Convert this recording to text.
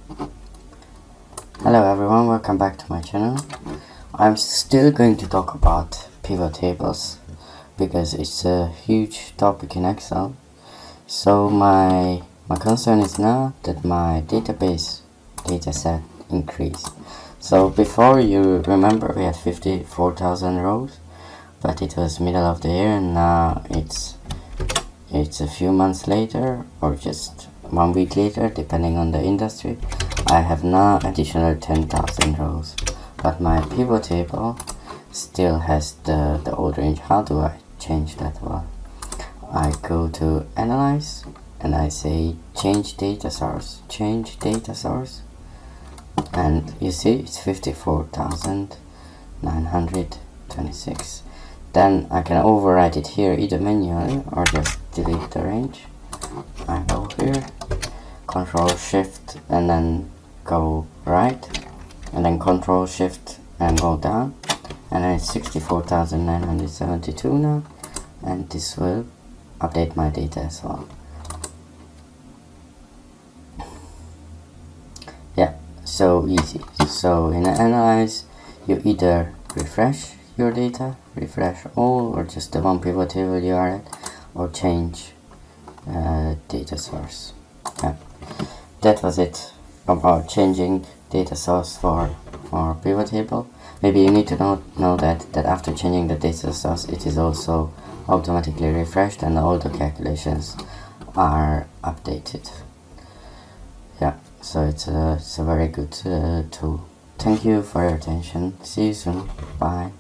Hello everyone, welcome back to my channel. I'm still going to talk about pivot tables because it's a huge topic in Excel. So my concern is now that my database dataset increased. So before, you remember, we had 54,000 rows, but it was middle of the year, and now it's a few months later or just 1 week later, depending on the industry. I have now additional 10,000 rows, but my pivot table still has the old range. How do I change that? Well, I go to Analyst and I say change data source, and you see it's 54,926. Then I can overwrite it here either manually or just delete the range. I go here, Control Shift and then go right, and then Control Shift and go down, and then it's 64,972 now, and this will update my data as well. Yeah, so easy. So in Analyze, you either refresh your data, refresh all, or just the one pivot table you are at, or change data source. Yeah, that was it about changing data source for pivot table. Maybe you need to know that after changing the data source, it is also automatically refreshed and all the calculations are updated. Yeah, so it's a very good tool. Thank you for your attention. See you soon. Bye.